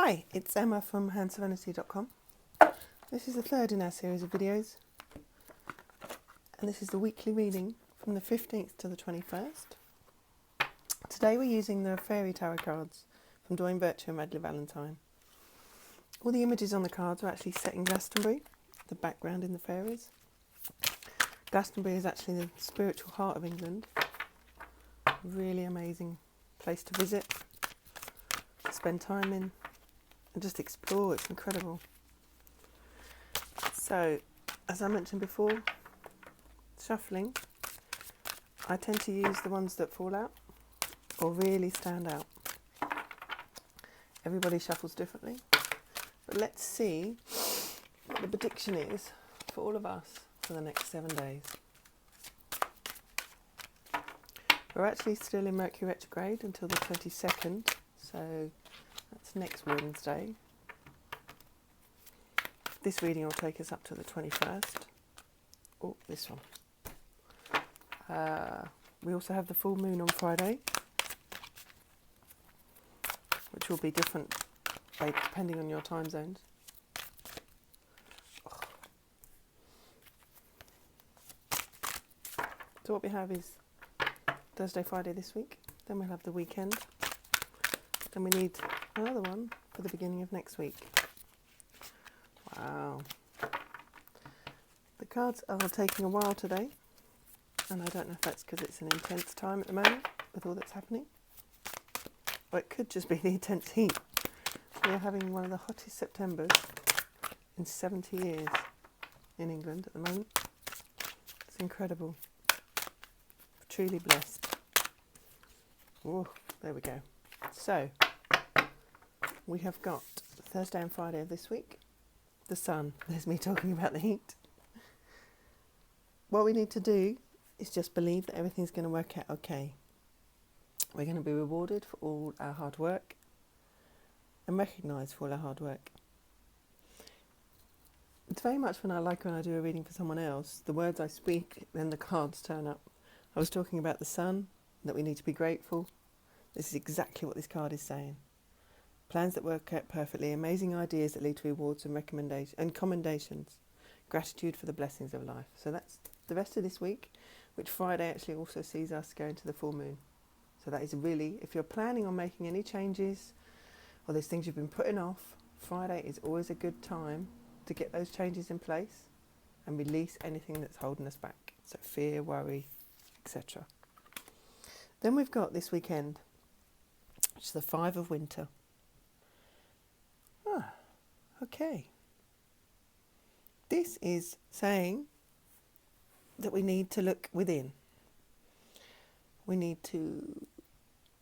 Hi, it's Emma from Handserenity.com. This is the third in our series of videos, and this is the weekly reading from the 15th to the 21st. Today we're using the Fairy Tarot cards from Doreen Virtue Radleigh Valentine. All the images on the cards are actually set in Glastonbury, the background in the fairies. Glastonbury is actually the spiritual heart of England. Really amazing place to visit, spend time in, and just explore. It's incredible. So, as I mentioned before, shuffling, I tend to use the ones that fall out or really stand out. Everybody shuffles differently, but let's see what the prediction is for all of us for the next 7 days. We're actually still in Mercury Retrograde until the 22nd, so that's next Wednesday. This reading will take us up to the 21st. Oh, this one. We also have the full moon on Friday, which will be different depending on your time zones. So what we have is Thursday, Friday this week. Then we'll have the weekend. Then we need another one for the beginning of next week. Wow. The cards are taking a while today, and I don't know if that's because it's an intense time at the moment with all that's happening, or it could just be the intense heat. We're having one of the hottest Septembers in 70 years in England at the moment. It's incredible. Truly blessed. Oh, there we go. So, we have got Thursday and Friday of this week. The sun. There's me talking about the heat. What we need to do is just believe that everything's going to work out okay. We're going to be rewarded for all our hard work and recognised for all our hard work. It's very much when I do a reading for someone else, the words I speak, then the cards turn up. I was talking about the sun, that we need to be grateful. This is exactly what this card is saying. Plans that work out perfectly, amazing ideas that lead to rewards and recommendations and commendations. Gratitude for the blessings of life. So that's the rest of this week, which Friday actually also sees us going to the full moon. So that is really, if you're planning on making any changes or there's things you've been putting off, Friday is always a good time to get those changes in place and release anything that's holding us back. So fear, worry, etc. Then we've got this weekend, which is the 5 of winter. Okay. This is saying that we need to look within. We need to,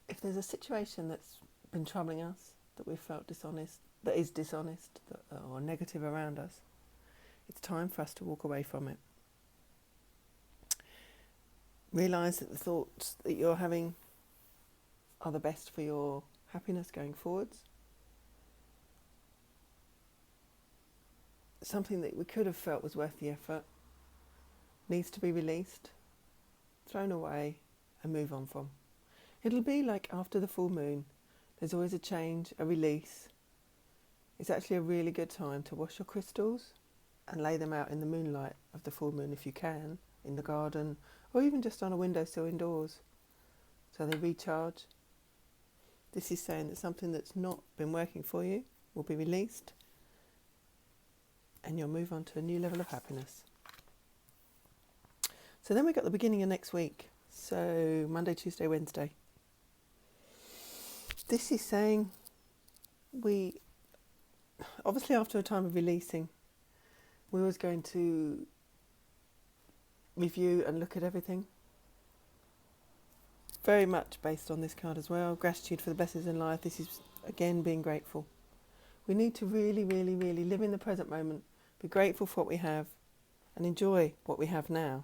if there's a situation that's been troubling us, that we've felt dishonest, or negative around us, it's time for us to walk away from it. Realise that the thoughts that you're having are the best for your happiness going forwards. Something that we could have felt was worth the effort needs to be released, thrown away, and move on from. It'll be like after the full moon, there's always a change, a release. It's actually a really good time to wash your crystals and lay them out in the moonlight of the full moon if you can, in the garden, or even just on a windowsill indoors, so they recharge. This is saying that something that's not been working for you will be released, and you'll move on to a new level of happiness. So then we've got the beginning of next week. So Monday, Tuesday, Wednesday. This is saying we, obviously after a time of releasing, we're always going to review and look at everything. Very much based on this card as well. Gratitude for the blessings in life. This is, again, being grateful. We need to really, really, really live in the present moment. Be grateful for what we have and enjoy what we have now.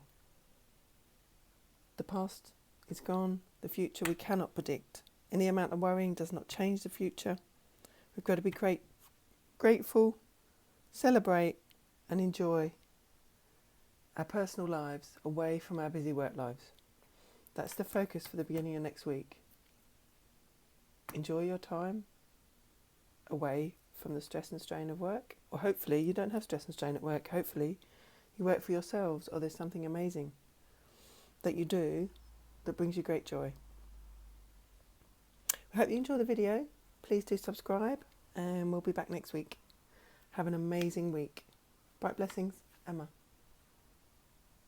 The past is gone. The future we cannot predict. Any amount of worrying does not change the future. We've got to be grateful, celebrate and enjoy our personal lives away from our busy work lives. That's the focus for the beginning of next week. Enjoy your time. away from the stress and strain of work. Or hopefully you don't have stress and strain at work. Hopefully you work for yourselves, or there's something amazing that you do that brings you great joy. I hope you enjoy the video. Please do subscribe, and we'll be back next week. Have an amazing week. Bright blessings, Emma.